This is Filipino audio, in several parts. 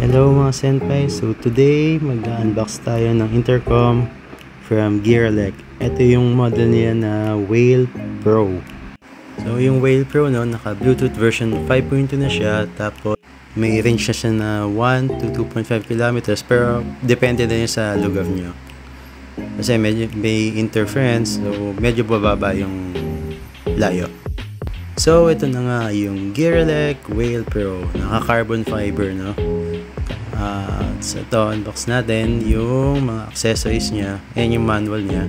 Hello mga senpai, so today mag-unbox tayo ng intercom from Gearelec. Ito yung model niya na Whale Pro. So yung Whale Pro naka Bluetooth version 5.2 na siya, tapos may range na siya na 1 to 2.5 kilometers, pero depende din sa lugar nyo. Kasi medyo may interference, so medyo bababa yung layo. So ito na nga yung Gearelec Whale Pro, naka-carbon fiber so ito, unbox natin yung mga accessories niya. Ayan yung manual niya.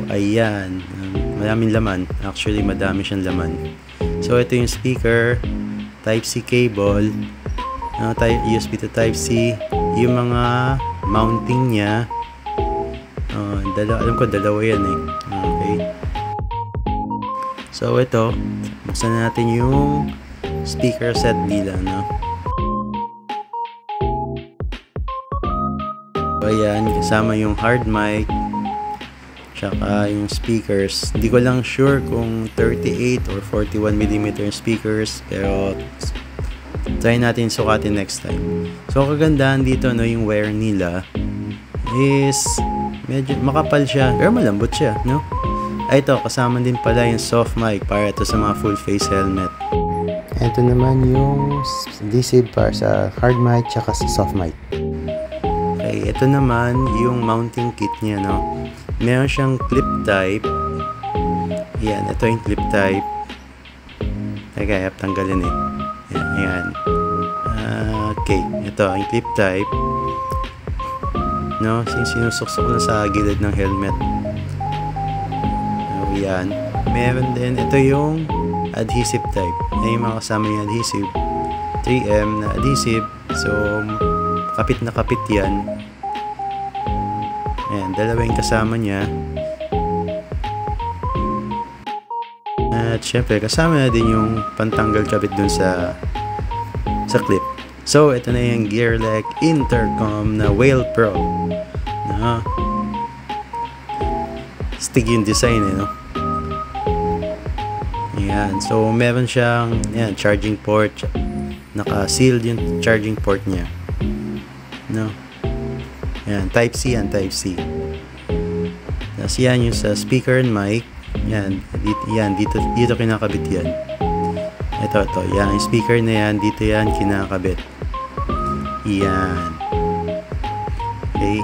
Ayan, maraming laman. Actually madami siyang laman. So ito yung speaker, Type-C cable, USB to Type-C, yung mga mounting niya. Alam ko dalawa yan eh. Okay. So ito, buksan natin yung speaker set nila, So ayan, kasama yung hard mic, tsaka yung speakers. Hindi ko lang sure kung 38 or 41mm yung speakers, pero try natin sukatin next time. So kagandahan dito, yung wear nila is medyo makapal siya, pero malambot siya, ito, kasama din pala yung soft mic para ito sa mga full face helmet. Ito naman yung adhesive para sa hard mic tsaka sa soft mic. Okay, ito naman yung mounting kit niya, Meron siyang clip type. Yan, ito yung clip type. Teka, tanggalin eh. Yan. Okay, ito yung clip type. Sinusuksok na sa gilid ng helmet. Yan. Meron din, ito yung adhesive type. Yung mga kasama yung adhesive. 3M na adhesive. So, kapit na kapit yan. Ayan, dalawa yung kasama niya. At syempre, kasama na din yung pantanggal kabit dun sa clip. So, ito na yung Gearelec Intercom na Whale Pro. Stig yung design Ayan, so meron siyang charging port. Naka-sealed yung charging port niya. Ayan, Type-C yan, Type-C. Tapos yan yung sa speaker and mic. Yan, dito kinakabit yan. Ito, yan, yung speaker na yan, dito yan kinakabit. Yan. Okay.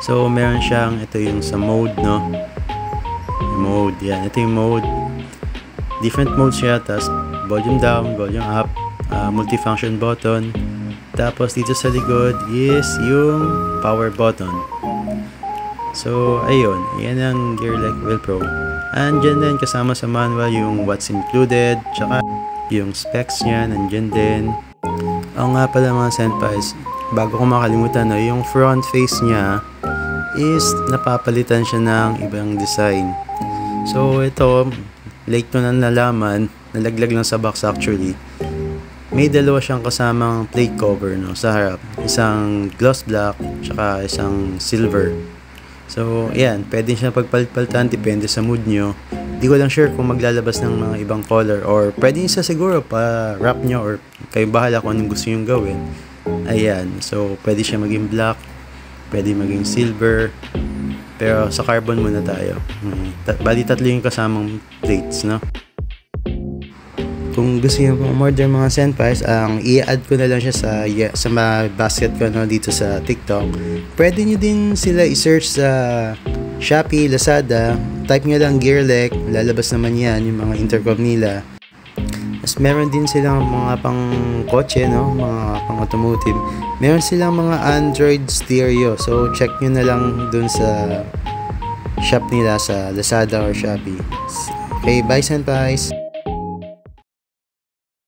So, meron siyang, ito yung sa mode, Mode, yan. Ito yung mode. Different modes siya. Tapos, volume down, volume up, multifunction button. Tapos, dito sa likod is yung power button. So, ayun. Yan ang Gearelec Whale Pro. Andyan din, kasama sa manual, yung what's included. Tsaka, yung specs niya, nandyan din. Oo nga pala mga senpais, bago ko makalimutan, yung front face niya is napapalitan siya ng ibang design. So ito, late ko na nalaman, nalaglag lang sa box actually. May dalawa siyang kasamang plate cover sa harap. Isang gloss black, tsaka isang silver. So yan, pwede siya pagpalit-palitan, depende sa mood nyo. Di ko lang sure kung maglalabas ng mga ibang color, or pwede nyo siguro pa wrap nyo, or kayo bahala kung anong gusto nyo gawin. Ayan, so pwede siya maging black, pwede maging silver, pero sa carbon muna tayo. Bali tatlo yung kasamang plates, Kung gusto nyo pong order mga senpais, i-add ko na lang siya sa basket ko dito sa TikTok. Pwede nyo din sila i-search sa Shopee, Lazada. Type nyo lang Gearelec, lalabas naman yan yung mga intercom nila. Tapos meron din silang mga pang kotse, mga pang automotive. Meron silang mga Android stereo. So check nyo na lang dun sa shop nila sa Lazada or Shopee. Okay, bye senpais!